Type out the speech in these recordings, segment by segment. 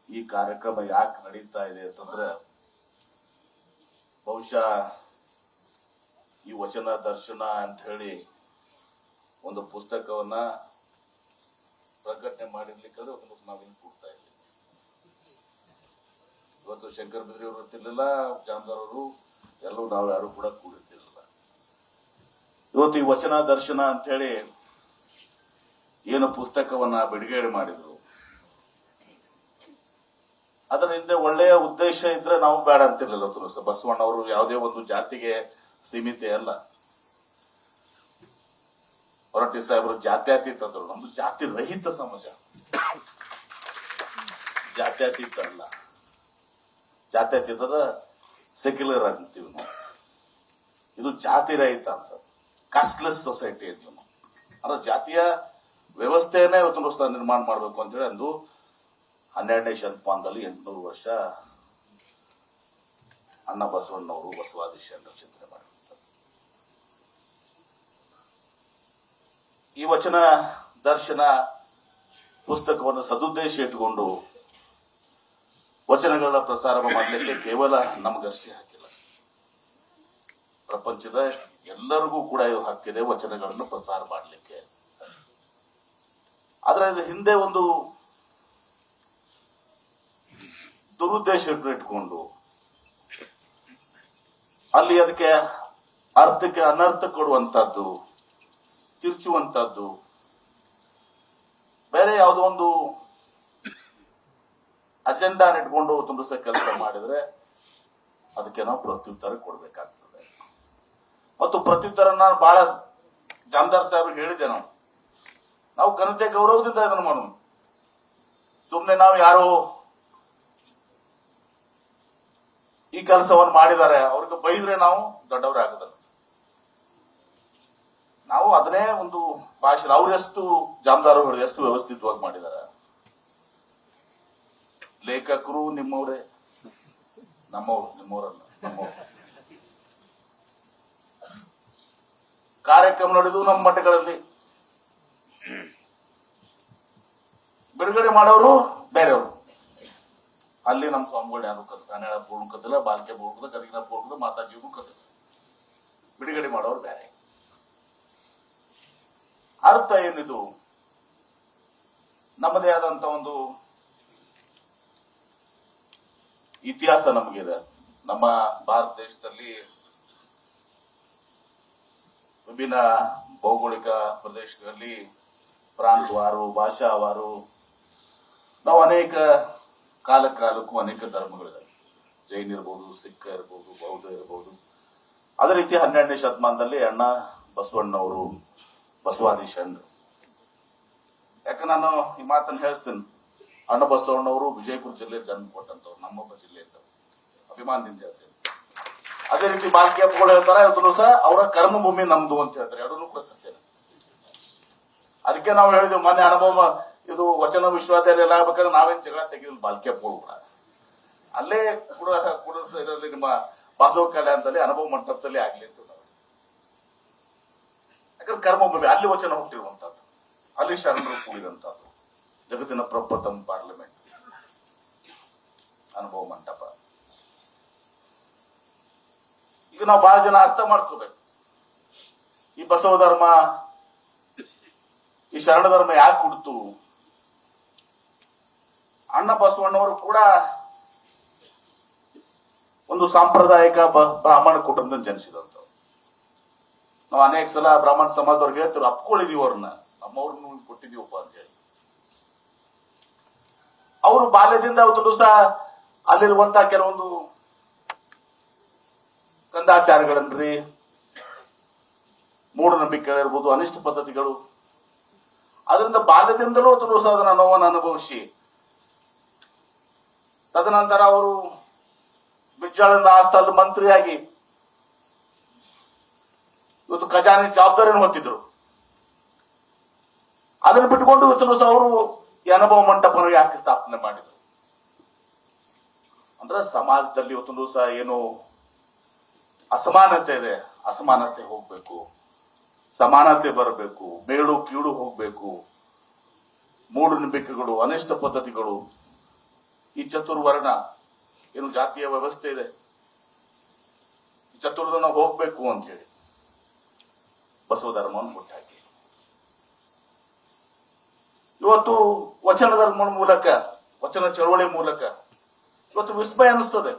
ಈ ಕಾರ್ಯಕ್ರಮ ಯಾಕೆ ನಡೀತಾ ಇದೆ ಅಂತಂದ್ರೆ ಬಹುಶಃ ಈ ವಚನ ದರ್ಶನ ಅಂತ ಹೇಳಿ ಒಂದು ಪುಸ್ತಕವನ್ನ ಪ್ರಕಟಣೆ ಮಾಡಿರ್ಲಿಕ್ಕೆ ನಾವಿಲ್ಲಿ ಕೂಡ್ತಾ ಇದ್ದೀವಿ. ಇವತ್ತು ಶಂಕರ್ ಬಿದ್ರಿ ಅವರು ಇರ್ತಿರ್ಲಿಲ್ಲ, ಜಾಮದಾರ್ ಅವರು ಎಲ್ಲರೂ ನಾವು ಯಾರು ಕೂಡ ಕೂಡಿರ್ತಿರ್ಲಿಲ್ಲ. ಇವತ್ತು ಈ ವಚನ ದರ್ಶನ ಅಂತ ಹೇಳಿ ಏನು ಪುಸ್ತಕವನ್ನ ಬಿಡುಗಡೆ ಮಾಡಿದ್ರು, ಅದರ ಹಿಂದೆ ಒಳ್ಳೆಯ ಉದ್ದೇಶ ಇದ್ರೆ ನಾವು ಬೇಡ ಅಂತಿರ್ಲಿಲ್ಲ. ಬಸವಣ್ಣ ಅವರು ಯಾವುದೇ ಒಂದು ಜಾತಿಗೆ ಸೀಮಿತ ಅಲ್ಲ. ಹೊರಟ್ಟಿ ಸಾಹೇಬರು ಜಾತ್ಯತೀತ ಅಂದ್ರು, ನಮ್ದು ಜಾತಿ ರಹಿತ ಸಮಾಜ, ಜಾತ್ಯತೀತ ಅಲ್ಲ, ಜಾತ್ಯತೀತದ ಸೆಕ್ಯುಲರ್ ಅಂತೀವಿ ನಾವು. ಇದು ಜಾತಿ ರಹಿತ ಅಂತ, ಕಾಸ್ಟ್ಲೆಸ್ ಸೊಸೈಟಿ ಅಂತೀವಿ ನಾವು. ಅಂದ್ರೆ ಜಾತಿಯ ವ್ಯವಸ್ಥೆಯನ್ನೇ ಇವತ್ತು ನಿರ್ಮಾಣ ಮಾಡಬೇಕು ಅಂತ ಹೇಳಿ ಅಂದು 12ನೇ ಶತಮಾನದಲ್ಲಿ 800 ವರ್ಷ ಅಣ್ಣ ಬಸವಣ್ಣವರು ಬಸವಾದಿ ಶರಣರು ಚಿಂತನೆ ಮಾಡಿರ್ತಾರೆ. ಈ ವಚನ ದರ್ಶನ ಪುಸ್ತಕವನ್ನು ಸದುದ್ದೇಶ ಇಟ್ಟುಕೊಂಡು ವಚನಗಳನ್ನ ಪ್ರಸಾರ ಮಾಡಲಿಕ್ಕೆ ಕೇವಲ ನಮಗಷ್ಟೇ ಹಾಕಿಲ್ಲ, ಪ್ರಪಂಚದ ಎಲ್ಲರಿಗೂ ಕೂಡ ಇದು ಹಕ್ಕಿದೆ ವಚನಗಳನ್ನು ಪ್ರಸಾರ ಮಾಡಲಿಕ್ಕೆ. ಆದ್ರೆ ಇದು ಹಿಂದೆ ಒಂದು ದುರುದ್ದೇಶ ಇಟ್ಕೊಂಡು ಅಲ್ಲಿ ಅದಕ್ಕೆ ಅರ್ಥಕ್ಕೆ ಅನರ್ಥ ಕೊಡುವಂತದ್ದು, ತಿರ್ಚುವಂತದ್ದು, ಬೇರೆ ಯಾವುದೋ ಒಂದು ಅಜೆಂಡಾ ಇಟ್ಕೊಂಡು ತುಂಬಿಸೋ ಕೆಲಸ ಮಾಡಿದ್ರೆ ಅದಕ್ಕೆ ನಾವು ಪ್ರತ್ಯುತ್ತರ ಕೊಡ್ಬೇಕಾಗ್ತದೆ. ಮತ್ತು ಪ್ರತ್ಯುತ್ತರ ನಾನು ಬಹಳ ಜಾಮದಾರ್ ಸಾಹೇಬ್ರಿಗೆ ಹೇಳಿದೆ, ನಾವು ಘನತೆ ಗೌರವದಿಂದ ಇದನ್ನು ಮಾಡೋಣ. ಸುಮ್ಮನೆ ನಾವು ಯಾರೋ ಈ ಕೆಲಸವನ್ನು ಮಾಡಿದ್ದಾರೆ ಅವ್ರಿಗೆ ಬೈದ್ರೆ ನಾವು ದೊಡ್ಡವರೇ ಆಗೋದಲ್ಲ. ನಾವು ಅದನ್ನೇ ಒಂದು ಭಾಷೆ, ಅವರೆಷ್ಟು ಜಾಮದಾರರು ಎಷ್ಟು ವ್ಯವಸ್ಥಿತವಾಗಿ ಮಾಡಿದ್ದಾರೆ. ಲೇಖಕರು ನಿಮ್ಮವರೇ, ನಿಮ್ಮವರಲ್ಲ, ನಮ್ಮವರು. ಕಾರ್ಯಕ್ರಮ ನಡೆದು ನಮ್ಮ ಮಠಗಳಲ್ಲಿ ಬಿಡುಗಡೆ ಮಾಡೋರು ಬೇರೆಯವರು. ಅಲ್ಲಿ ನಮ್ಮ ಸ್ವಾಮಿಗಳು ಯಾರು ಕಲಿಸ, ಸಾನ್ಯಾಳ ಪೂರ್ಣ ಕದಿಲ್ಲ, ಬಾಲ್ಕೆ ಪೂರ್ಣದ, ಗದಗಿನ ಪೂರ್ಣದ, ಮಾತಾಜಿಗೂ ಕಲಿಲ್ಲ. ಬಿಡುಗಡೆ ಮಾಡೋರು ಬೇರೆ. ಅರ್ಥ ಏನಿದು? ನಮ್ಮದೇ ಆದಂತ ಒಂದು ಇತಿಹಾಸ ನಮಗಿದೆ. ನಮ್ಮ ಭಾರತ ದೇಶದಲ್ಲಿ ವಿಭಿನ್ನ ಭೌಗೋಳಿಕ ಪ್ರದೇಶಗಳಲ್ಲಿ ಪ್ರಾಂತವಾರು, ಭಾಷಾವಾರು ನಾವು ಅನೇಕ ಕಾಲಕ್ಕೂ ಅನೇಕ ಧರ್ಮಗಳಿವೆ. ಜೈನ್ ಇರ್ಬೋದು, ಸಿಖ್ ಇರ್ಬೋದು, ಬೌದ್ಧ ಇರ್ಬೋದು. ಅದೇ ರೀತಿ 12ನೇ ಶತಮಾನದಲ್ಲಿ ಅಣ್ಣ ಬಸವಣ್ಣವರು ಬಸವಾದಿ ಶರಣರು. ಯಾಕೆ ನಾನು ಈ ಮಾತನ್ನು ಹೇಳ್ತೀನಿ, ಅಣ್ಣ ಬಸವಣ್ಣವರು ವಿಜಯಪುರ ಜಿಲ್ಲೆ ಜನ್ಮ ಕೊಟ್ಟಂತವ್ರು, ನಮ್ಮೊಬ್ಬ ಜಿಲ್ಲೆಯಿಂದ ಅಭಿಮಾನದಿಂದ ಹೇಳ್ತೇನೆ. ಅದೇ ರೀತಿ ಬಾಲ್ಕಿ ಹಬ್ಬಗಳು ಹೇಳ್ತಾರೆ, ಇವತ್ತು ಸಹ ಅವರ ಕರ್ಮಭೂಮಿ ನಮ್ದು ಅಂತ ಹೇಳ್ತಾರೆ. ಎರಡನ್ನೂ ಕೂಡ ಸತ್ಯನೇ. ಅದಕ್ಕೆ ನಾವು ಹೇಳಿದ್ವಿ ಮೊನ್ನೆ ಅನುಭವ, ಇದು ವಚನ ವಿಶ್ವವಿದ್ಯಾಲಯ ಆಗ್ಬೇಕಾದ್ರೆ ನಾವೇನ್ ಜಗಳ ತೆಗಿಲಿಲ್ಲ. ಬಾಲ್ಕಿ ಹಬ್ಬಗಳು ಕೂಡ ಅಲ್ಲೇ ಕೂಡ ಇದರಲ್ಲಿ ನಿಮ್ಮ ಬಸವ ಕಲ್ಯಾಣದಲ್ಲಿ ಅನುಭವ ಮಂಟಪದಲ್ಲಿ ಆಗ್ಲಿ ಅಂತ ನಾವು. ಯಾಕಂದ್ರೆ ಕರ್ಮಭೂಮಿ, ಅಲ್ಲಿ ವಚನ ಹುಟ್ಟಿರುವಂತದ್ದು, ಅಲ್ಲಿ ಶರಣರು ಕೂಡಿದಂತದ್ದು. ಜಗತ್ತಿನ ಪ್ರಪ್ರಥಮ ಪಾರ್ಲಿಮೆಂಟ್ ಅನುಭವ ಮಂಟಪ. ಈಗ ನಾವು ಬಹಳ ಜನ ಅರ್ಥ ಮಾಡ್ಕೋಬೇಕು, ಈ ಬಸವ ಧರ್ಮ, ಈ ಶರಣ ಧರ್ಮ ಯಾಕೆ ಹುಡ್ತು? ಅಣ್ಣ ಬಸವಣ್ಣವರು ಕೂಡ ಒಂದು ಸಾಂಪ್ರದಾಯಿಕ ಬ್ರಾಹ್ಮಣ ಕುಟುಂಬದಿಂದ ಜನಿಸಿದಂಥವ್ರು. ನಾವು ಅನೇಕ ಸಲ ಬ್ರಾಹ್ಮಣ ಸಮಾಜದವ್ರಿಗೆ ಹೇಳ್ತೀವಿ, ಅಪ್ಕೊಂಡಿದೀವಿ ಅವ್ರನ್ನ, ನಮ್ಮವ್ರನ್ನ ಕೊಟ್ಟಿದೀವಪ್ಪ ಅಂತ ಹೇಳಿ. ಅವರು ಬಾಲ್ಯದಿಂದ ಅವತ್ತು ಸಹ ಅಲ್ಲಿರುವಂತಹ ಕೆಲವೊಂದು ಕಂದಾಚಾರಗಳನ್ರಿ, ಮೂಢನಂಬಿಕೆಗಳಿರ್ಬೋದು, ಅನಿಷ್ಟ ಪದ್ಧತಿಗಳು, ಅದರಿಂದ ಬಾಲ್ಯದಿಂದಲೂ ಅವತ್ತು ಸಹ ಅದನ್ನ ನೋವನ್ನು ಅನುಭವಿಸಿ, ತದನಂತರ ಅವರು ಬಿಜ್ಜಾಳದ ಆಸ್ಥಾನದ ಮಂತ್ರಿಯಾಗಿ ಇವತ್ತು ಖಜಾನೆ ಜವಾಬ್ದಾರಿಯನ್ನು ಹೊತ್ತಿದ್ರು. ಅದನ್ನು ಬಿಟ್ಟುಕೊಂಡು ಇವತ್ತು ಸಹ ಅವರು ಈ ಅನುಭವ ಮಂಟಪ ಯಾಕೆ ಸ್ಥಾಪನೆ ಮಾಡಿದ್ರು ಅಂದ್ರೆ, ಸಮಾಜದಲ್ಲಿ ಇವತ್ತು ಸಹ ಏನು ಅಸಮಾನತೆ ಇದೆ, ಅಸಮಾನತೆ ಹೋಗ್ಬೇಕು, ಸಮಾನತೆ ಬರಬೇಕು, ಮೇಳು ಕೀಳು ಹೋಗ್ಬೇಕು, ಮೂಢನಂಬಿಕೆಗಳು, ಅನಿಷ್ಟ ಪದ್ಧತಿಗಳು ಈ ಚತುರ್ವರ್ಣ ಏನು ಜಾತಿಯ ವ್ಯವಸ್ಥೆ ಇದೆ, ಚತುರ್ಧನ ಹೋಗ್ಬೇಕು ಅಂತ ಹೇಳಿ ಬಸವ ಧರ್ಮವನ್ನು ಮುಟ್ಟಾಕಿ ಇವತ್ತು ವಚನ ಧರ್ಮ ಮೂಲಕ, ವಚನ ಚಳವಳಿ ಮೂಲಕ ಇವತ್ತು ವಿಸ್ಮಯ ಅನಿಸ್ತದೆ.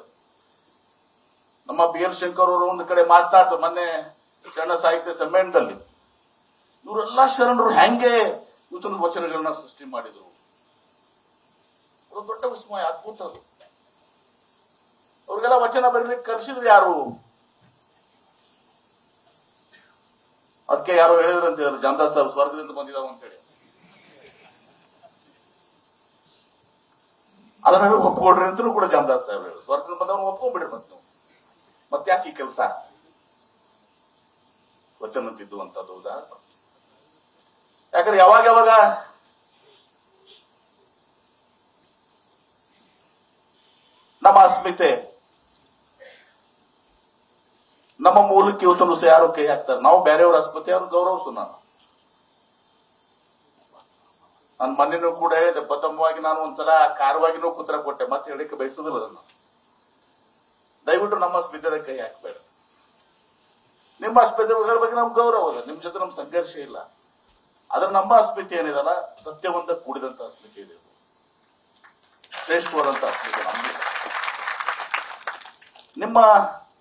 ನಮ್ಮ ಬಿ ಎಲ್ ಶಂಕರ್ ಅವರು ಒಂದು ಕಡೆ ಮಾತನಾಡ್ತಾರೆ ಮೊನ್ನೆ ಶರಣ ಸಾಹಿತ್ಯ ಸಮ್ಮೇಳನದಲ್ಲಿ, ಇವರೆಲ್ಲ ಶರಣರು ಹೆಂಗೆ ಇವತ್ತೊಂದು ವಚನಗಳನ್ನ ಸೃಷ್ಟಿ ಮಾಡಿದ್ರು. ಅದು ದೊಡ್ಡ ವಿಸ್ಮಯ, ಅದ್ಭುತ. ಅದು ಅವ್ರಿಗೆಲ್ಲ ವಚನ ಬರಲಿಕ್ಕೆ ಕಲಿಸಿದ್ರು ಯಾರು? ಅದಕ್ಕೆ ಯಾರೋ ಹೇಳಿದ್ರು ಅಂತ ಹೇಳಿದ್ರು, ಜಾಮದಾಸ್ ಸಾಹೇಬ್ ಸ್ವರ್ಗದಿಂದ ಬಂದಿದ್ದಾವ ಅಂತ ಹೇಳಿ. ಅದನ್ನ ಒಪ್ಕೊಳ್ರಿ ಅಂತಲೂ ಕೂಡ ಜಾಮದಾಸ್ ಸಾಹೇಬ್ ಹೇಳಿದ್ರು, ಸ್ವರ್ಗದಿಂದ ಬಂದವನು ಒಪ್ಕೊಂಡ್ಬಿಡ್ರಿ ಮತ್ತೆ ನೀವು, ಮತ್ತೆ ಯಾಕೆ ಈ ಕೆಲಸ ವಚನ ತಿದ್ದುವಂತದ್ದು ಉದಾಹರಣೆ. ಯಾಕಂದ್ರೆ ಯಾವಾಗ ಯಾವಾಗ ನಮ್ಮ ಅಸ್ಮಿತೆ, ನಮ್ಮ ಮೂಲಕ್ಕೆ ಇವತ್ತೊಂದು ದಿವಸ ಯಾರು ಕೈ ಹಾಕ್ತಾರೆ, ನಾವು ಬೇರೆಯವ್ರ ಅಸ್ಮಿತೆ ಅವ್ರು ಗೌರವಿಸು. ನನ್ನ ಮನೆಯೂ ಕೂಡ ಹೇಳಿದೆ, ಪ್ರಥಮವಾಗಿ ನಾನು ಒಂದ್ಸಲ ಕಾರವಾಗಿನೂ ಕೂತ್ರ ಕೊಟ್ಟೆ, ಮತ್ತೆ ಹೇಳಿಕ್ಕೆ ಬಯಸುದಿಲ್ಲ ಅದನ್ನು. ದಯವಿಟ್ಟು ನಮ್ಮ ಅಸ್ಮಿತೆಯ ಕೈ ಹಾಕಬೇಡ. ನಿಮ್ಮ ಅಸ್ಮಿತೆಗಳ ಬಗ್ಗೆ ನಮ್ಗೆ ಗೌರವ ಇದೆ, ನಿಮ್ ಜೊತೆ ನಮ್ ಸಂಘರ್ಷ ಇಲ್ಲ. ಆದ್ರೆ ನಮ್ಮ ಅಸ್ಮಿತೆ ಏನಿದಲ್ಲ, ಸತ್ಯವಂತ ಕೂಡಿದಂತ ಅಸ್ಮಿತೆ ಇದೆ, ಶ್ರೇಷ್ಠವಾದಂತ ಅಸ್ಮಿತೆ ನಮ್ಗೆ. ನಿಮ್ಮ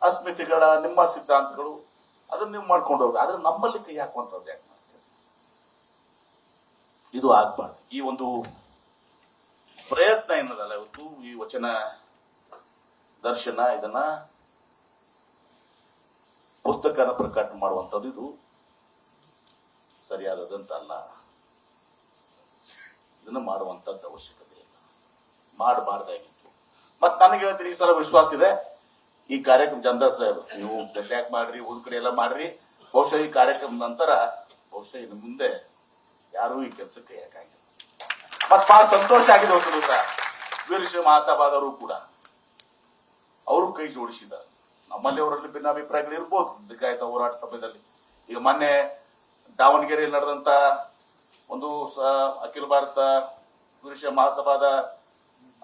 ಅಸ್ಮಿತೆಗಳ, ನಿಮ್ಮ ಸಿದ್ಧಾಂತಗಳು ಅದನ್ನ ನೀವು ಮಾಡ್ಕೊಂಡು ಹೋಗಿ, ಆದ್ರೆ ನಮ್ಮಲ್ಲಿ ಕೈ ಹಾಕುವಂತದ್ದು ಯಾಕೆ ಮಾಡ್ತೀವಿ? ಇದು ಆಗ್ಬಾರ್ದು. ಈ ಒಂದು ಪ್ರಯತ್ನ ಏನದಲ್ಲ ಇವತ್ತು ಈ ವಚನ ದರ್ಶನ, ಇದನ್ನ ಪುಸ್ತಕನ ಪ್ರಕಟ ಮಾಡುವಂಥದ್ದು ಇದು ಸರಿಯಾದದಂತ ಅಲ್ಲ. ಇದನ್ನು ಮಾಡುವಂತದ್ದು ಅವಶ್ಯಕತೆ ಇಲ್ಲ, ಮಾಡಬಾರ್ದಾಗಿತ್ತು. ಮತ್ ನನಗೆ ಹೇಳ್ತೀನಿ, ಈ ಸಲ ವಿಶ್ವಾಸ ಇದೆ ಈ ಕಾರ್ಯಕ್ರಮ. ಜಾಮದಾಸ್ ಸಾಹೇಬ್, ನೀವು ಗಲ್ಯಾಕ್ ಮಾಡ್ರಿ, ಉಳಿದ ಕಡೆ ಎಲ್ಲ ಮಾಡ್ರಿ, ಬಹುಶಃ ಈ ಕಾರ್ಯಕ್ರಮ ನಂತರ ಬಹುಶಃ ಇನ್ನು ಮುಂದೆ ಯಾರು ಈ ಕೆಲಸಕ್ಕೆ ಯಾಕಾಗಿಲ್ಲ. ಮತ್ ಬಹಳ ಸಂತೋಷ ಆಗಿದೆ. ಒಂದು ದಿವಸ ವೀರಶೈವ ಮಹಾಸಭಾದವರು ಕೂಡ ಅವರು ಕೈ ಜೋಡಿಸಿದ್ದಾರೆ. ನಮ್ಮಲ್ಲಿ ಅವರಲ್ಲಿ ಭಿನ್ನಾಭಿಪ್ರಾಯಗಳು ಇರ್ಬೋದು ಲಿಂಗಾಯತ ಹೋರಾಟ ಸಮಯದಲ್ಲಿ. ಈಗ ಮೊನ್ನೆ ದಾವಣಗೆರೆಯಲ್ಲಿ ನಡೆದಂತ ಒಂದು ಅಖಿಲ ಭಾರತ ವೀರಶೈವ ಮಹಾಸಭಾದ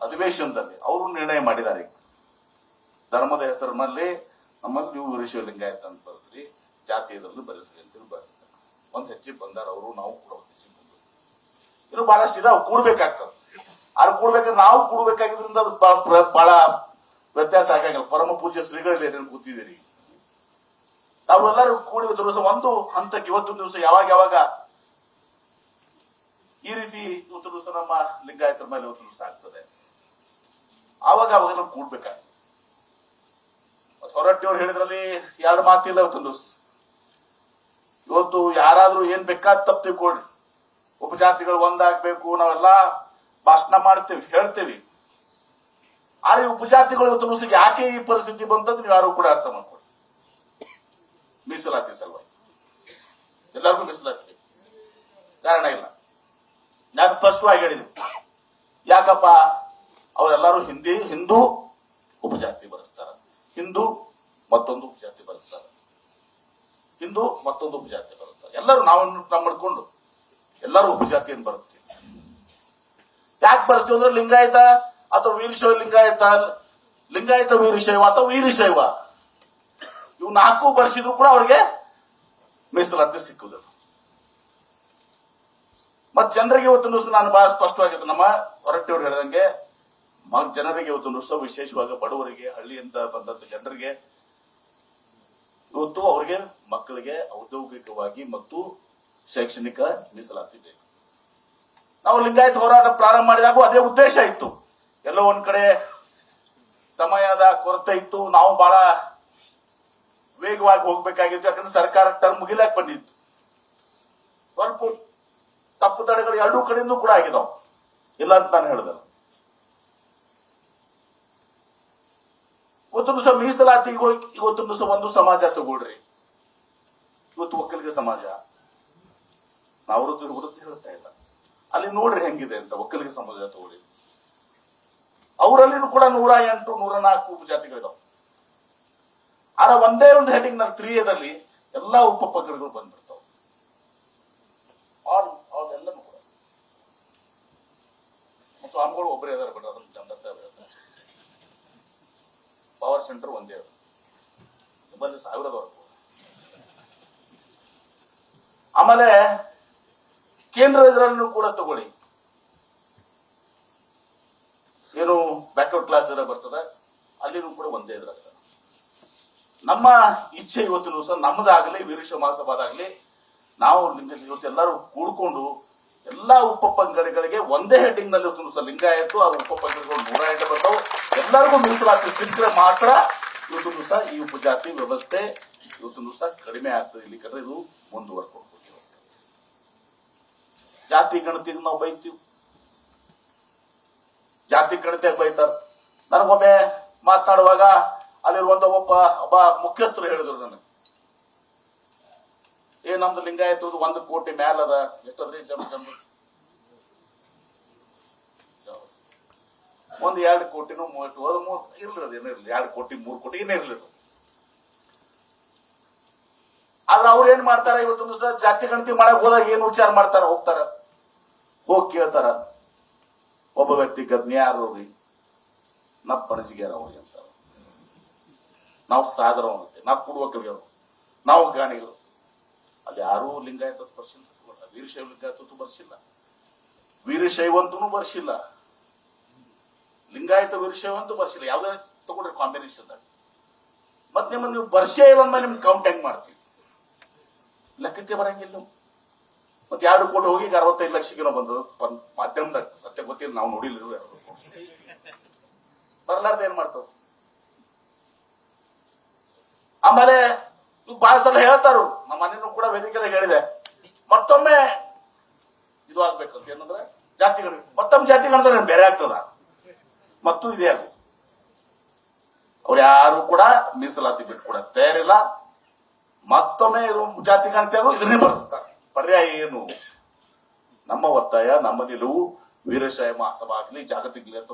ಅಧಿವೇಶನದಲ್ಲಿ ಅವರು ನಿರ್ಣಯ ಮಾಡಿದ್ದಾರೆ, ಧರ್ಮದ ಹೆಸರಿನಲ್ಲಿ ನಮ್ಮಲ್ಲಿ ನೀವು ವೀರಶೈವ ಲಿಂಗಾಯತ ಅಂತ ಬರೆಸ್ರಿ, ಜಾತಿಯದಲ್ಲಿ ಬರೆಸ್ರಿ ಅಂತೇಳಿ ಬರೆಸಿದ್ದಾರೆ. ಒಂದ್ ಹೆಜ್ಜೆ ಬಂದಾರ ಅವರು, ನಾವು ಕೂಡ ಒಂದು ಹೆಜ್ಜೆ ಬಂದು. ಇನ್ನು ಬಹಳಷ್ಟು ಇದಾವೆ, ಕೂಡ್ಬೇಕಾಗ್ತದೆ. ಆದ್ರೆ ಕೂಡ್ಬೇಕಾದ್ರೆ ನಾವು ಕೂಡ್ಬೇಕಾಗಿದ್ರಿಂದ ಅದು ಬಹಳ ವ್ಯತ್ಯಾಸ ಆಗಂಗಿಲ್ಲ. ಪರಮ ಪೂಜ್ಯ ಶ್ರೀಗಳಲ್ಲಿ ಏನೇನು ಕೂತಿದ್ದೀರಿ, ತಾವೆಲ್ಲರೂ ಕೂಡಿ ದಿವಸ ಒಂದು ಹಂತಕ್ಕೆ ಇವತ್ತೊಂದು ದಿವಸ ಯಾವಾಗ ಯಾವಾಗ ಈ ರೀತಿ ಇವತ್ತು ದಿವಸ ನಮ್ಮ ಲಿಂಗಾಯತರ ಮೇಲೆ ಇವತ್ತು ದಿವಸ ಆಗ್ತದೆ, ಆವಾಗ ಅವಾಗ ನಾವು ಕೂಡ್ಬೇಕಾಗ್ತದೆ. ಹೊರಟ್ಟಿಯವ್ರು ಹೇಳಿದ್ರಲ್ಲಿ ಎರಡು ಮಾತಿಲ್ಲ. ಇವತ್ತೊಂದು ದಿವಸ ಇವತ್ತು ಯಾರಾದ್ರೂ ಏನ್ ಬೇಕಾದ ತಪ್ಪು ತಿಳ್ಕೊಳ್ರಿ, ಉಪಜಾತಿಗಳು ಒಂದಾಗ್ಬೇಕು, ನಾವೆಲ್ಲ ಭಾಷಣ ಮಾಡ್ತೇವೆ, ಹೇಳ್ತೇವಿ. ಆದ್ರೆ ಉಪಜಾತಿಗಳು ಇವತ್ತು ದಿವಸ ಯಾಕೆ ಈ ಪರಿಸ್ಥಿತಿ ಬಂತಂದ್ರೆ ನೀವು ಯಾರು ಕೂಡ ಅರ್ಥ ಮಾಡ್ಕೊಳ್ಳಿ. ಮೀಸಲಾತಿ ಸಲುವಾಗಿ ಎಲ್ಲರಿಗೂ ಮೀಸಲಾತಿ ಕಾರಣ ಇಲ್ಲ. ನಾನು ಸ್ಪಷ್ಟವಾಗಿ ಹೇಳಿದ್ವಿ, ಯಾಕಪ್ಪ ಅವರೆಲ್ಲರೂ ಹಿಂದೂ ಉಪಜಾತಿ ಬರೆಸ್ತಾರ, ಹಿಂದೂ ಮತ್ತೊಂದು ಉಪಜಾತಿ ಬರೆಸ್ತಾರ, ಹಿಂದೂ ಮತ್ತೊಂದು ಉಪಜಾತಿ ಬರೆಸ್ತಾರೆ. ಎಲ್ಲರೂ ನಾವು ಮಾಡ್ಕೊಂಡು ಎಲ್ಲರೂ ಉಪಜಾತಿಯನ್ನು ಬರೆಸ್ತೀವಿ. ಯಾಕೆ ಬರೆಸ್ತೀವಿ ಅಂದ್ರೆ ಲಿಂಗಾಯತ ಅಥವಾ ವೀರಶೈವ ಲಿಂಗಾಯತ, ಲಿಂಗಾಯತ ವೀರಶೈವ ಅಥವಾ ವೀರಶೈವ, ಇವು ನಾಲ್ಕು ಬರ್ಸಿದ್ರು ಕೂಡ ಅವ್ರಿಗೆ ಮೀಸಲಾತಿ ಸಿಕ್ಕುದಿಲ್ಲ. ಮತ್ ಜನರಿಗೆ ಇವತ್ತು ದಿವಸ ನಾನು ಬಹಳ ಸ್ಪಷ್ಟವಾಗಿತ್ತು, ನಮ್ಮ ಹೊರಟ್ಟಿಯವರು ಹೇಳಿದಂಗೆ ಜನರಿಗೆ ಇವತ್ತು ದಿವಸ ವಿಶೇಷವಾಗಿ ಬಡವರಿಗೆ, ಹಳ್ಳಿಯಿಂದ ಬಂದಂತ ಜನರಿಗೆ ಇವತ್ತು ಅವರಿಗೆ ಮಕ್ಕಳಿಗೆ ಔದ್ಯೋಗಿಕವಾಗಿ ಮತ್ತು ಶೈಕ್ಷಣಿಕ ಮೀಸಲಾತಿ ಬೇಕು. ನಾವು ಲಿಂಗಾಯತ ಹೋರಾಟ ಪ್ರಾರಂಭ ಮಾಡಿದಾಗ ಅದೇ ಉದ್ದೇಶ ಇತ್ತು. ಎಲ್ಲೋ ಒಂದ್ ಕಡೆ ಸಮಯದ ಕೊರತೆ ಇತ್ತು, ನಾವು ಬಹಳ ವೇಗವಾಗಿ ಹೋಗ್ಬೇಕಾಗಿತ್ತು. ಯಾಕಂದ್ರೆ ಸರ್ಕಾರ ಟರ್ಮ್ ಮುಗಿಲಾಕ್ ಬಂದಿತ್ತು. ಸ್ವಲ್ಪ ತಪ್ಪು ತಡೆಗಳು ಎರಡೂ ಕಡೆಯಿಂದ ಕೂಡ ಆಗಿದಾವ, ಇಲ್ಲ ಅಂತ ನಾನು ಹೇಳಿದಲ್ಲ. ಇವತ್ತು ದಿವಸ ಮೀಸಲಾತಿ, ಇವತ್ತು ದಿವಸ ಒಂದು ಸಮಾಜ ತಗೊಳ್ರಿ, ಇವತ್ತು ಒಕ್ಕಲಿಗ ಸಮಾಜ, ನಾವು ವಿರುದ್ಧ ಹೇಳ್ತಾ ಇಲ್ಲ, ಅಲ್ಲಿ ನೋಡ್ರಿ ಹೆಂಗಿದೆ ಅಂತ. ಒಕ್ಕಲಿಗ ಸಮಾಜ ತಗೊಳ್ಳಿ, ಅವರಲ್ಲಿನೂ ಕೂಡ 108, 104 ಉಪಜಾತಿಗಳಿದಾವೆ. ಆದ್ರೆ ಒಂದೇ ಒಂದು ಹೆಡಿಂಗ್ ನಲ್ಲಿ 3A ಎಲ್ಲಾ ಉಪಪಂಗಡಗಳು ಬಂದ್ಬಿಡ್ತಾವ. ಎಲ್ಲನೂ ಕೂಡ ಸ್ವಾಮಿಗಳು ಒಬ್ಬರೇ ಇದಾರೆ ಬಿಡ್ರಿ, ಅದನ್ನ ಚಂದ್ರ ಸಾಹೇಬ್ ಹೇಳ್ತಾರೆ. ಪವರ್ ಸೆಂಟರ್ ಒಂದೇ ನಿಮ್ಮಲ್ಲಿ ಸಾವಿರದವರೆಗೂ. ಆಮೇಲೆ ಕೇಂದ್ರ ಇದರನ್ನು ಕೂಡ ತಗೊಳ್ಳಿ, ಏನು ಬ್ಯಾಕ್ವರ್ಡ್ ಕ್ಲಾಸ್ ಇರೋ ಬರ್ತದೆ, ಅಲ್ಲಿನೂ ಕೂಡ ಒಂದೇ ಇದ್ರಾಗ. ನಮ್ಮ ಇಚ್ಛೆ ಇವತ್ತಿನ ಸಹ ನಮ್ಮದಾಗಲಿ ವೀರಶೈವ ಮಹಾಸಭಾದಾಗ್ಲಿ ನಾವು ಇವತ್ತೆಲ್ಲರೂ ಕೂಡ್ಕೊಂಡು ಎಲ್ಲಾ ಉಪಪಂಗಡಗಳಿಗೆ ಒಂದೇ ಹೆಡ್ಡಿಂಗ್ ನಲ್ಲಿ ಇವತ್ತಿನ ಸಹ ಲಿಂಗಾಯತು ಅದು ಉಪಪಂಗಡಗಳು 108 ಬರ್ತಾವೆ. ಎಲ್ಲರಿಗೂ ಮೀಸಲಾತಿ ಸಿಕ್ಕರೆ ಮಾತ್ರ ಇವತ್ತಿನ ಸಹ ಈ ಉಪಜಾತಿ ವ್ಯವಸ್ಥೆ ಇವತ್ತಿನ ಸಹ ಕಡಿಮೆ ಆಗ್ತದೆ. ಇಲ್ಲಿ ಕಡೆ ಇದು ಮುಂದುವರ್ಕೊಂಡು ಹೋಗಿ ಜಾತಿ ಗಣತಿಗೆ ನಾವು ಬೈತೀವಿ, ಜಾತಿ ಗಣತಿಯಾಗಿ ಬೈತಾರ. ನನಗೊಮ್ಮೆ ಮಾತನಾಡುವಾಗ ಅಲ್ಲಿರುವಂತ ಒಬ್ಬ ಮುಖ್ಯಸ್ಥರು ಹೇಳಿದ್ರು ನನಗೆ, ನಮ್ದು ಲಿಂಗಾಯತ 1 ಕೋಟಿ ಮ್ಯಾಲ ಅದ, ಎಷ್ಟದ್ರಿ ಜನ 2 ಕೋಟಿನೂ 3 ಇರ್ಲಿ, ಏನಿರ್ಲಿ 2 ಕೋಟಿ 3 ಕೋಟಿ ಏನೇ ಇರ್ಲಿ. ಆದ್ರೆ ಅವ್ರು ಏನ್ ಮಾಡ್ತಾರ, ಇವತ್ತೊಂದು ಸಹ ಜಾತಿ ಗಣತಿ ಮಾಡಕ್ ಹೋದಾಗ ಏನ್ ವಿಚಾರ ಮಾಡ್ತಾರ, ಹೋಗಿ ಕೇಳ್ತಾರ ಒಬ್ಬ ವ್ಯಕ್ತಿಗೆ ಯಾರ್ರಿ ನಪ್ಪನಸಿಗೆರವ್ರಿ ಅಂತಾರ. ನಾವು ಸಾಗರವಂತೆ, ನಾವು ಕುಡುವಕರಿಯವರು, ನಾವು ಗಾಣಿಗಳು. ಅಲ್ಲಿ ಯಾರೂ ಲಿಂಗಾಯತ ಬರ್ಸಿಲ್ಲ, ವೀರಶೈವ ಲಿಂಗಾಯತ ಬರ್ಸಿಲ್ಲ, ವೀರಶೈವಂತನೂ ಬರ್ಸಿಲ್ಲ, ಲಿಂಗಾಯತ ವೀರಶೈವ ಅಂತೂ ಬರ್ಸಿಲ್ಲ. ಯಾವ್ದೇ ತಗೊಂಡ್ರೆ ಕಾಂಬಿನೇಷನ್ ಮತ್ ನಿಮ್ಮನ್ನ ನೀವು ಬರ್ಸೇ ಇಲ್ಲ ಅಂದ್ಮೇಲೆ ನಿಮ್ಗೆ ಕೌಂಟ್ ಹೆಂಗ್ ಮಾಡ್ತೀವಿ, ಲೆಕ್ಕಕ್ಕೆ ಬರಂಗಿಲ್ಲ. ಮತ್ತೆ 2 ಕೋಟಿ ಹೋಗಿ 65 ಲಕ್ಷಕ್ಕೆ ಬಂದು ಮಾಧ್ಯಮದಾಗ ಸತ್ಯ ಗೊತ್ತಿಲ್ಲ, ನಾವು ನೋಡಿಲ್ಲ. ಬರ್ಲಾರ್ದ ಏನ್ ಮಾಡ್ತಾವ. ಆಮೇಲೆ ಬಹಳ ಸಲ ಹೇಳ್ತಾರು, ನಮ್ಮ ಮನೇನು ಕೂಡ ವೇದಿಕೆದಾಗ ಹೇಳಿದೆ, ಮತ್ತೊಮ್ಮೆ ಇದು ಆಗ್ಬೇಕಂತ ಏನಂದ್ರೆ ಜಾತಿಗಳು ಮತ್ತೊಮ್ಮೆ ಜಾತಿ ಗಣತಿಗೆ ಬೇರೆ ಆಗ್ತದ, ಮತ್ತು ಇದೇ ಆಗ ಅವ್ರು ಯಾರು ಕೂಡ ಮೀಸಲಾತಿ ಬಿಟ್ಕೊಡ ತಯಾರಿಲ್ಲ. ಮತ್ತೊಮ್ಮೆ ಜಾತಿ ಗಣತಿ ಆದ್ರೂ ಇದನ್ನೇ ಬಳಸ್ತಾರೆ. ಪರ್ಯಾಯ ಏನು? ನಮ್ಮ ಒತ್ತಾಯ, ನಮ್ಮ ನಿಲುವು ವೀರಶೈವ ಮಹಾಸಭಾ ಆಗಲಿ ಜಾಗತಿಕ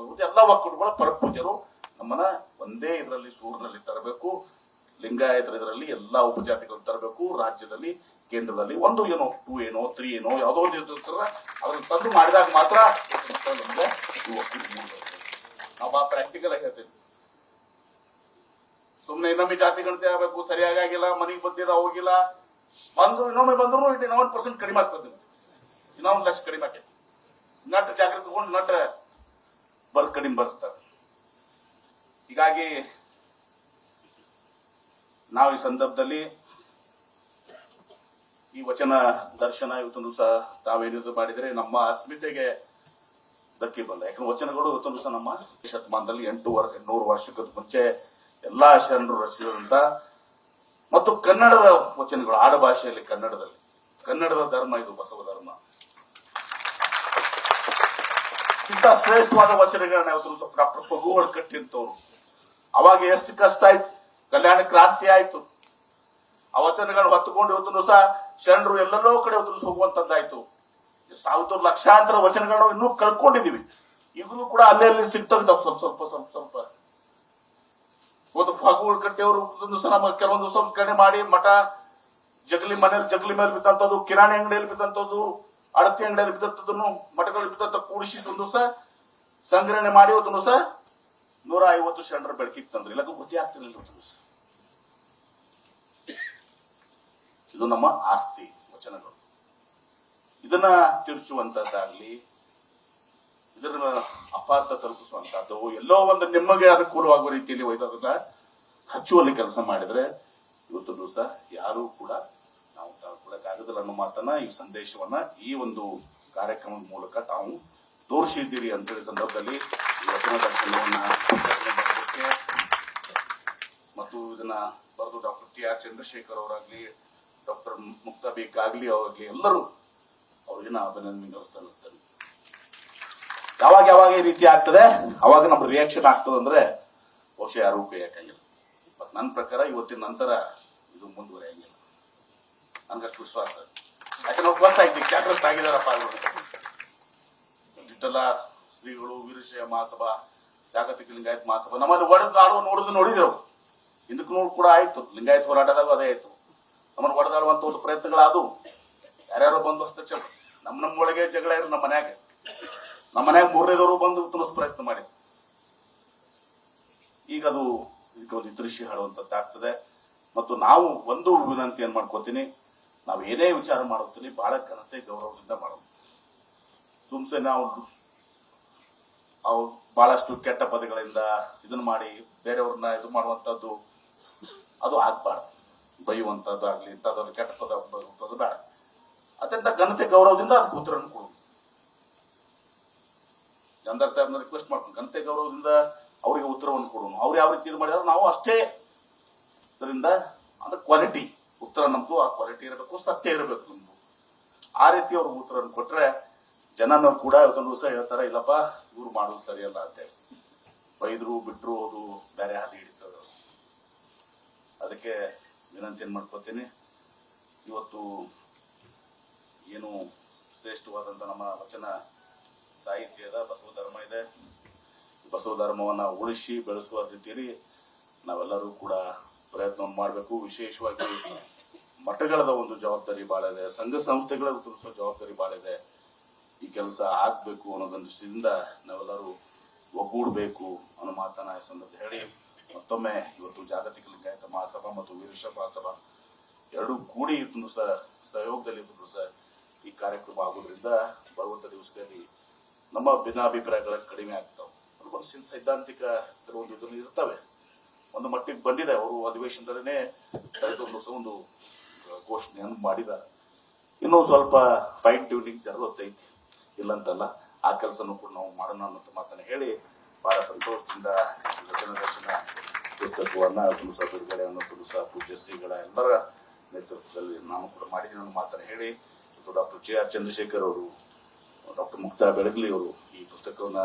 ಎಲ್ಲ ಒಕ್ಕೂಟಗಳ ಪರಪೂಜರು ನಮ್ಮನ್ನ ಒಂದೇ ಇದರಲ್ಲಿ ಸೂರಿನಲ್ಲಿ ತರಬೇಕು. ಲಿಂಗಾಯತರ ಇದರಲ್ಲಿ ಎಲ್ಲಾ ಉಪಜಾತಿಗಳನ್ನು ತರಬೇಕು. ರಾಜ್ಯದಲ್ಲಿ ಕೇಂದ್ರದಲ್ಲಿ 1 ಏನೋ 2 ಏನೋ 3 ಏನೋ ಯಾವುದೋ ಒಂದು ಇರ್ತಾರ, ಅದನ್ನು ತಂದು ಮಾಡಿದಾಗ ಮಾತ್ರ ನಮಗೆ ನಾವು ಪ್ರಾಕ್ಟಿಕಲ್ ಆಗಿ ಹೇಳ್ತೇವೆ. ಸುಮ್ನೆ ಇನ್ನೊಮ್ಮೆ ಜಾತಿ ಗಣತಿ ಆಗಬೇಕು, ಸರಿಯಾಗಿಲ್ಲ, ಮನೆಗೆ ಬಂದಿರ ಹೋಗಿಲ್ಲ, ಇನ್ನೊಮ್ಮೆ ಬಂದ್ರು 1% ಕಡಿಮೆ ಆಗ್ತದೆ, ಇನ್ನೊಂದು ಲಕ್ಷ ಕಡಿಮೆ ಆಕೈತಿ. ನಟ್ ಜಾಗೃತಿ ತಗೊಂಡು ನಟ್ ಕಡಿಮೆ ಬರ್ಸ್ತಾರೆ. ಹೀಗಾಗಿ ನಾವು ಈ ಸಂದರ್ಭದಲ್ಲಿ ಈ ವಚನ ದರ್ಶನ ಇವತ್ತೊಂದು ಸಹ ತಾವೇನಿದು ಮಾಡಿದ್ರೆ ನಮ್ಮ ಅಸ್ಮಿತೆಗೆ ಧಕ್ಕೆ ಬಲ್ಲ. ಯಾಕಂದ್ರೆ ವಚನಗಳು ಇವತ್ತೊಂದು ಸಹ ನಮ್ಮ ಶತಮಾನದಲ್ಲಿ 800 ವರ್ಷಕ್ಕೂ ಮುಂಚೆ ಎಲ್ಲಾ ಶರಣರು ರಚಿಸಿದಂತ ಮತ್ತು ಕನ್ನಡದ ವಚನಗಳು, ಆಡ ಭಾಷೆಯಲ್ಲಿ ಕನ್ನಡದ ಧರ್ಮ ಇದು ಬಸವ ಧರ್ಮ. ಇಂಥ ಶ್ರೇಷ್ಠವಾದ ವಚನಗಳನ್ನ ಇವತ್ತು ಡಾಕ್ಟರ್ ಫಗು ಕಟ್ಟಿರ್ತವ್ರು. ಅವಾಗ ಎಷ್ಟು ಕಷ್ಟ ಆಯ್ತು, ಕಲ್ಯಾಣ ಕ್ರಾಂತಿ ಆಯ್ತು. ಆ ವಚನಗಳನ್ನ ಹೊತ್ತುಕೊಂಡು ಇವತ್ತು ಸಹ ಶರಣರು ಎಲ್ಲೆಲ್ಲೋ ಕಡೆ ಇವತ್ತು ಹೋಗುವಂತದ್ದಾಯ್ತು. ಲಕ್ಷಾಂತರ ವಚನಗಳನ್ನು ಇನ್ನೂ ಕಳ್ಕೊಂಡಿದೀವಿ. ಈಗಲೂ ಕೂಡ ಅಲ್ಲೇ ಸಿಗ್ತಾಗಿದ್ದಾವ ಸ್ವಲ್ಪ. ಇವತ್ತು ಫಗುಗಳು ಕಟ್ಟಿಯವರು ಕೆಲವೊಂದು ಸಂಸ್ಕರಣೆ ಮಾಡಿ ಮಠ ಜಗಲಿ ಮೇಲೆ ಬಿದ್ದಂತದ್ದು, ಕಿರಾಣಿ ಅಂಗಡಿಯಲ್ಲಿ ಬಿದ್ದಂತದ್ದು, ಅಡತಿ ಅಂಗಡಿಯಲ್ಲಿ ಬಿದ್ದಂತದನ್ನು ಮಠಗಳಲ್ಲಿ ಬಿದ್ದಂತ ಕೂಡಿಸಿ ಒಂದು ಸಹ ಸಂಗ್ರಹಣೆ ಮಾಡಿ ಇವತ್ತು ಸಹ 150 ಶರಣರ ಬೆಳಕಿತ್ತಂದ್ರೆ ಇಲ್ಲ ಗೊತ್ತೇ ಆಗ್ತಿರ್ಲಿಲ್ಲ. ಇದು ನಮ್ಮ ಆಸ್ತಿ ವಚನಗಳು. ಇದನ್ನ ತಿರುಚುವಂತದ್ದಾಗ್ಲಿ, ಇದರ ಅಪಾರ್ಥ ತಲುಪಿಸುವಂತದ್ದು, ಎಲ್ಲೋ ಒಂದು ನಿಮಗೆ ಅನುಕೂಲವಾಗುವ ರೀತಿಯಲ್ಲಿ ವೈದ್ಯರನ್ನ ಹಚ್ಚುವಲ್ಲಿ ಕೆಲಸ ಮಾಡಿದ್ರೆ ಇವತ್ತು ದಿವಸ ಯಾರು ಕೂಡ ನಾವು ತಾಳ್ಕೊಳಕ್ಕಾಗದಿಲ್ಲ ಅನ್ನೋ ಮಾತನ್ನ, ಈ ಸಂದೇಶವನ್ನ ಈ ಒಂದು ಕಾರ್ಯಕ್ರಮದ ಮೂಲಕ ತಾವು ತೋರಿಸಿದ್ದೀರಿ ಅಂತೇಳಿ ಸಂದರ್ಭದಲ್ಲಿ ಈ ವಚನ ದರ್ಶನವನ್ನ ಮತ್ತು ಇದನ್ನ ಬರೆದು ಡಾಕ್ಟರ್ ಟಿ.ಆರ್. ಚಂದ್ರಶೇಖರ್ ಅವರಾಗ್ಲಿ, ಡಾಕ್ಟರ್ ಮುಕ್ತಾ ಬೇಕಾಗ್ಲಿ ಅವ್ರಾಗ್ಲಿ ಎಲ್ಲರೂ ಅವ್ರಿಗೆ ನಾ ಅಭಿನಂದನೆಗಳು ಸಲ್ಲಿಸ್ತೇನೆ. ಯಾವಾಗ ಈ ರೀತಿ ಆಗ್ತದೆ ಅವಾಗ ನಮ್ಮ ರಿಯಾಕ್ಷನ್ ಆಗ್ತದೆ ಅಂದ್ರೆ ಬಹುಶಃ ಯಾರು ಕೈ ಹಾಕಂಗಿಲ್ಲ. ಬಟ್ ನನ್ನ ಪ್ರಕಾರ ಇವತ್ತಿನ ನಂತರ ಇದು ಮುಂದುವರಿಯಂಗಿಲ್ಲ, ನನ್ಗಷ್ಟು ವಿಶ್ವಾಸ. ಯಾಕಂದ್ರೆ ಗೊತ್ತಾಯ್ತು ಜಾಗೃತ ಆಗಿದಾರಪ್ಪ. ಇಷ್ಟೆಲ್ಲ ಶ್ರೀಗಳು, ವೀರಶೈವ ಮಹಾಸಭಾ, ಜಾಗತಿಕ ಲಿಂಗಾಯತ ಮಹಾಸಭಾ ನಮ್ಮಲ್ಲಿ ನೋಡಿದ್ರು. ಹಿಂದಕ್ಕೂ ಕೂಡ ಆಯ್ತು, ಲಿಂಗಾಯತ ಹೋರಾಟದಾಗ ಅದೇ ಆಯ್ತು. ನಮ್ಮನ್ನು ಒಡೆದಾಡುವಂತ ಒಂದು ಪ್ರಯತ್ನಗಳಾದವು. ಯಾರ್ಯಾರೋ ಬಂದು ಹಸ್ತಕ್ಷೇಪ, ನಮ್ಮ ಒಳಗೆ ಜಗಳ ಇರು ನಮ್ಮ ಮನ್ಯಾಗ. ನಮ್ಮ ಮನ್ಯಾಗ 3ನೇದವರು ಬಂದು ತುಳಿಸ್ ಪ್ರಯತ್ನ ಮಾಡಿ ಈಗ ಅದು ಇದಕ್ಕೆ ಒಂದು ದೃಶ್ಯ ಹಾಡುವಂತದ್ದಾಗ್ತದೆ. ಮತ್ತು ನಾವು ಒಂದು ವಿನಂತಿ ಏನ್ ಮಾಡ್ಕೋತೀನಿ, ನಾವು ಏನೇ ವಿಚಾರ ಮಾಡೋತೀನಿ ಬಹಳ ಘನತೆ ಗೌರವದಿಂದ ಮಾಡೋದು. ಸುಮ್ಸೆ ನಾವು ಬಹಳಷ್ಟು ಕೆಟ್ಟ ಪದಗಳಿಂದ ಇದನ್ನ ಮಾಡಿ ಬೇರೆಯವ್ರನ್ನ ಇದು ಮಾಡುವಂತದ್ದು ಅದು ಆಗ್ಬಾರ್ದು. ಬೈಯುವಂತದ್ದು ಆಗ್ಲಿ ಇಂಥದ್ದು ಕೆಟ್ಟ ಪದ ಬರುವಂತದ್ದು ಬೇಡ. ಅತ್ಯಂತ ಘನತೆ ಗೌರವದಿಂದ ಅದಕ್ಕೆ ಉತ್ತರ ಕೊಡು. ಜಮದಾರ್ ಸಾಹೇಬ್ನ ರಿಕ್ವೆಸ್ಟ್ ಮಾಡ್ಕೊಂಡು ಘನತೆ ಗೌರವದಿಂದ ಅವರಿಗೆ ಉತ್ತರವನ್ನು ಕೊಡೋಣ. ಅವ್ರು ಯಾವ ರೀತಿ ಇದು ಮಾಡಿದಾರೆ ನಾವು ಅಷ್ಟೇ ಇದರಿಂದ ಅಂದ್ರೆ ಕ್ವಾಲಿಟಿ ಉತ್ತರ ನಮ್ದು, ಆ ಕ್ವಾಲಿಟಿ ಇರಬೇಕು, ಸತ್ಯ ಇರಬೇಕು ನಮ್ದು. ಆ ರೀತಿ ಅವ್ರಿಗೆ ಉತ್ತರವನ್ನು ಕೊಟ್ರೆ ಜನನೂ ಕೂಡ ಇವತ್ತೊಂದು ದಿವಸ ಹೇಳ್ತಾರೆ ಇಲ್ಲಪ್ಪ ಇವ್ರು ಮಾಡೋದು ಸರಿಯಲ್ಲ ಅಂತೇಳಿ. ಬೈದ್ರು ಬಿಟ್ರು ಅದು ಬೇರೆ ಹಾದಿ ಹಿಡಿತದ. ಅದಕ್ಕೆ ವಿನಂತಿ ಏನ್ ಮಾಡ್ಕೋತೀನಿ, ಇವತ್ತು ಏನು ಶ್ರೇಷ್ಠವಾದಂತ ನಮ್ಮ ವಚನ ಸಾಹಿತ್ಯದ ಬಸವ ಧರ್ಮ ಇದೆ. ಬಸವ ಧರ್ಮವನ್ನ ಉಳಿಸಿ ಬೆಳೆಸುವ ರೀತಿಯಲ್ಲಿ ನಾವೆಲ್ಲರೂ ಕೂಡ ಪ್ರಯತ್ನವನ್ನು ಮಾಡಬೇಕು. ವಿಶೇಷವಾಗಿ ಮಠಗಳದ ಒಂದು ಜವಾಬ್ದಾರಿ ಬಹಳ ಇದೆ, ಸಂಘ ಸಂಸ್ಥೆಗಳ ತಿಳಿಸುವ ಜವಾಬ್ದಾರಿ ಬಹಳ ಇದೆ. ಈ ಕೆಲಸ ಆಗ್ಬೇಕು ಅನ್ನೋದೊಂದು ದೃಷ್ಟಿಯಿಂದ ನಾವೆಲ್ಲರೂ ಒಗ್ಗೂಡಬೇಕು ಅನ್ನೋ ಮಾತನ್ನ ಈ ಸಂದರ್ಭ ಹೇಳಿ ಮತ್ತೊಮ್ಮೆ ಇವತ್ತು ಜಾಗತಿಕ ಲಿಂಗಾಯತ ಮಹಾಸಭಾ ಮತ್ತು ವೀರಶೈವ ಮಹಾಸಭಾ ಎರಡೂ ಕೂಡಿ ಸಹಯೋಗದಲ್ಲಿ ಈ ಕಾರ್ಯಕ್ರಮ ಆಗೋದ್ರಿಂದ ಬರುವಂತ ದಿವಸದಲ್ಲಿ ನಮ್ಮ ಭಿನ್ನಾಭಿಪ್ರಾಯಗಳ ಕಡಿಮೆ ಆಗ್ತಾವೆ. ಸೈದ್ಧಾಂತಿಕ ಕೆಲವೊಂದು ಇದನ್ನು ಇರ್ತವೆ. ಒಂದು ಮಟ್ಟಿಗೆ ಬಂದಿದೆ, ಅವರು ಅಧಿವೇಶನದಲ್ಲೇ ಒಂದು ಘೋಷಣೆಯನ್ನು ಮಾಡಿದ್ದಾರೆ. ಇನ್ನೂ ಸ್ವಲ್ಪ ಫೈನ್ ಟ್ಯೂನಿಂಗ್ ಜರುಗತ್ತೈತಿ, ಇಲ್ಲಂತಲ್ಲ. ಆ ಕೆಲಸನೂ ಕೂಡ ನಾವು ಮಾಡೋಣ ಅನ್ನೋ ಮಾತನ್ನ ಹೇಳಿ ಬಹಳ ಸಂತೋಷದಿಂದ ದರ್ಶನ ಪುಸ್ತಕವನ್ನ ತುಳುಸ ಬಿಡುಗಡೆಯನ್ನು ತುಳುಸ ಪೂಜ್ಯ ಶ್ರೀಗಳ ಎಲ್ಲರ ನೇತೃತ್ವದಲ್ಲಿ ನಾನು ಕೂಡ ಮಾಡಿದ್ದೀನಿ ಅನ್ನೋ ಮಾತನ್ನ ಹೇಳಿ ಡಾಕ್ಟರ್ JR ಚಂದ್ರಶೇಖರ್ ಅವರು, ಡಾಕ್ಟರ್ ಮುಕ್ತಾ ಬೆಳಗಲಿ ಅವರು ಈ ಪುಸ್ತಕವನ್ನ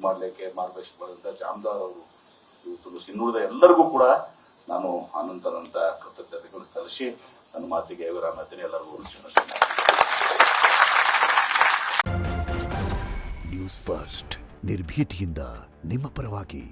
ಮಾಡಲಿಕ್ಕೆ ಮಾರ್ಗದರ್ಶನ ಮಾಡಿದಂತ ಜಾಮದಾರ್ ಅವರು, ತುಳುಸಿ ಇನ್ನುಳಿದ ಎಲ್ಲರಿಗೂ ಕೂಡ ನಾನು ಅನಂತ ಕೃತಜ್ಞತೆಗಳು ಸಲ್ಲಿಸಿ ನನ್ನ ಮಾತಿಗೆ ವಿರಾಮ ಹೇಳ್ತೀನಿ. ಎಲ್ಲರಿಗೂ ನ್ಯೂಸ್ ಫಸ್ಟ್ ನಿರ್ಭೀತಿಯಿಂದ ನಿಮ್ಮ ಪರವಾಗಿ.